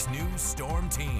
6 News Storm Team.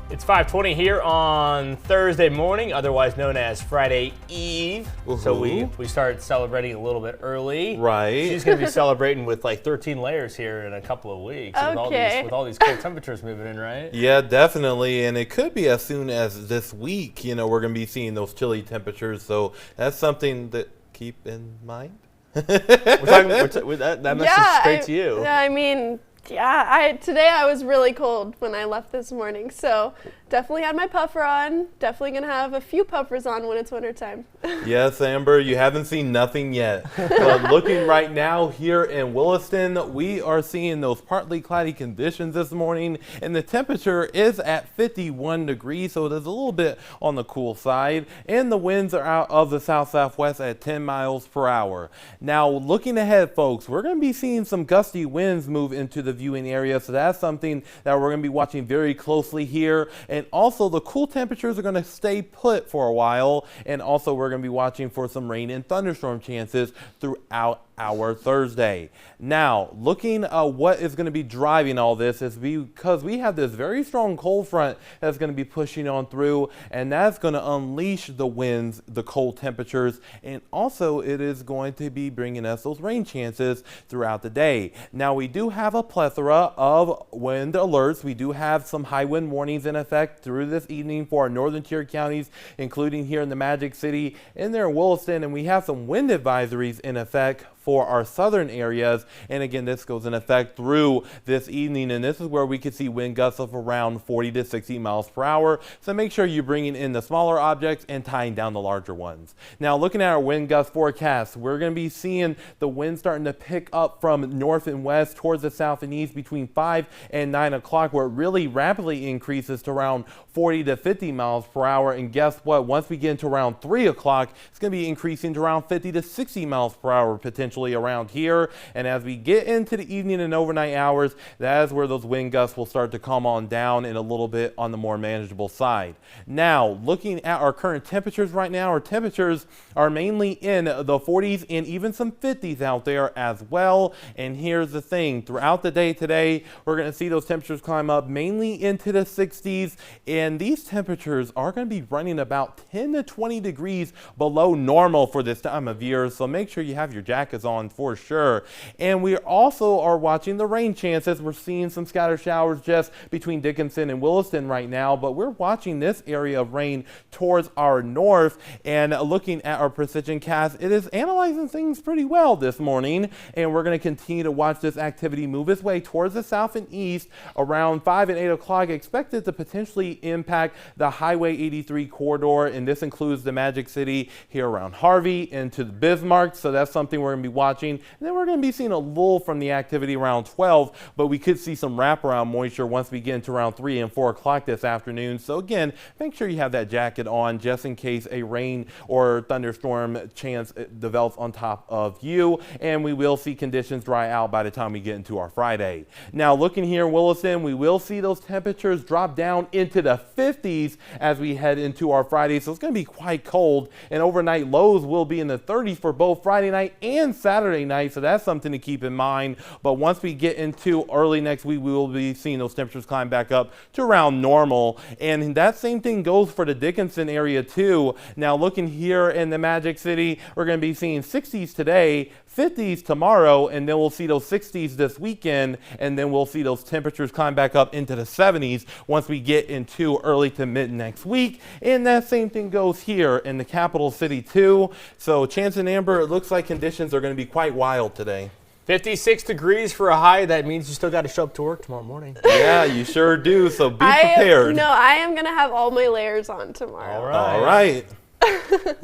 It's 5:20 here on Thursday morning, otherwise known as Friday Eve. So we start celebrating a little bit early. Right. She's going to be celebrating with like 13 layers here in a couple of weeks with all these cold temperatures moving in, right? Yeah, definitely. And it could be as soon as this week, we're going to be seeing those chilly temperatures. So that's something to keep in mind. That message straight to you. Today I was really cold when I left this morning, so definitely had my puffer on. Definitely gonna have a few puffers on when it's wintertime. Yes, Amber, you haven't seen nothing yet. But looking right now here in Williston, we are seeing those partly cloudy conditions this morning, and the temperature is at 51 degrees, so it is a little bit on the cool side, and the winds are out of the south-southwest at 10 miles per hour. Now, looking ahead, folks, we're going to be seeing some gusty winds move into the viewing area, so that's something that we're going to be watching very closely here. And also, the cool temperatures are going to stay put for a while, and also we're going to be watching for some rain and thunderstorm chances throughout our Thursday. Now, looking at what is going to be driving all this is because we have this very strong cold front that's going to be pushing on through, and that's going to unleash the winds, the cold temperatures, and also it is going to be bringing us those rain chances throughout the day. Now, we do have a plethora of wind alerts. We do have some high wind warnings in effect through this evening for our northern tier counties, including here in the Magic City and there in Williston, and we have some wind advisories in effect for our southern areas. And again, this goes in effect through this evening, and this is where we could see wind gusts of around 40 to 60 miles per hour. So make sure you're bringing in the smaller objects and tying down the larger ones. Now, looking at our wind gust forecast, we're going to be seeing the wind starting to pick up from north and west towards the south and east between 5 and 9 o'clock, where it really rapidly increases to around 40 to 50 miles per hour. And guess what? Once we get into around 3 o'clock, it's going to be increasing to around 50 to 60 miles per hour potentially around here. And as we get into the evening and overnight hours, that is where those wind gusts will start to come on down and a little bit on the more manageable side. Now, looking at our current temperatures right now, our temperatures are mainly in the 40s and even some 50s out there as well. And here's the thing, throughout the day today, we're going to see those temperatures climb up mainly into the 60s, and these temperatures are going to be running about 10 to 20 degrees below normal for this time of year. So make sure you have your jackets on for sure. And we also are watching the rain chances. We're seeing some scattered showers just between Dickinson and Williston right now, but we're watching this area of rain towards our north. And looking at our precision cast, it is analyzing things pretty well this morning, and we're going to continue to watch this activity move its way towards the south and east around 5 and 8 o'clock, expected to potentially impact the Highway 83 corridor, and this includes the Magic City here around Harvey into the Bismarck. So that's something we're going to be watching. And then we're going to be seeing a lull from the activity around 12, but we could see some wraparound moisture once we get into around 3 and 4 o'clock this afternoon. So again, make sure you have that jacket on just in case a rain or thunderstorm chance develops on top of you, and we will see conditions dry out by the time we get into our Friday. Now, looking here in Williston, we will see those temperatures drop down into the 50s as we head into our Friday, so it's going to be quite cold, and overnight lows will be in the 30s for both Friday night and Saturday night, so that's something to keep in mind. But once we get into early next week, we will be seeing those temperatures climb back up to around normal, and that same thing goes for the Dickinson area too. Now, looking here in the Magic City, we're going to be seeing 60s today, 50s tomorrow, and then we'll see those 60s this weekend, and then we'll see those temperatures climb back up into the 70s once we get into early to mid next week. And that same thing goes here in the capital city too. So Chance and Amber, it looks like conditions are going to be quite wild today. 56 degrees for a high. That means you still got to show up to work tomorrow morning. Yeah, you sure do. So be prepared. I am going to have all my layers on tomorrow. All right.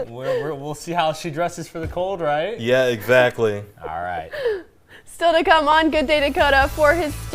We'll see how she dresses for the cold, right? Yeah, exactly. All right. Still to come on Good Day Dakota for his students.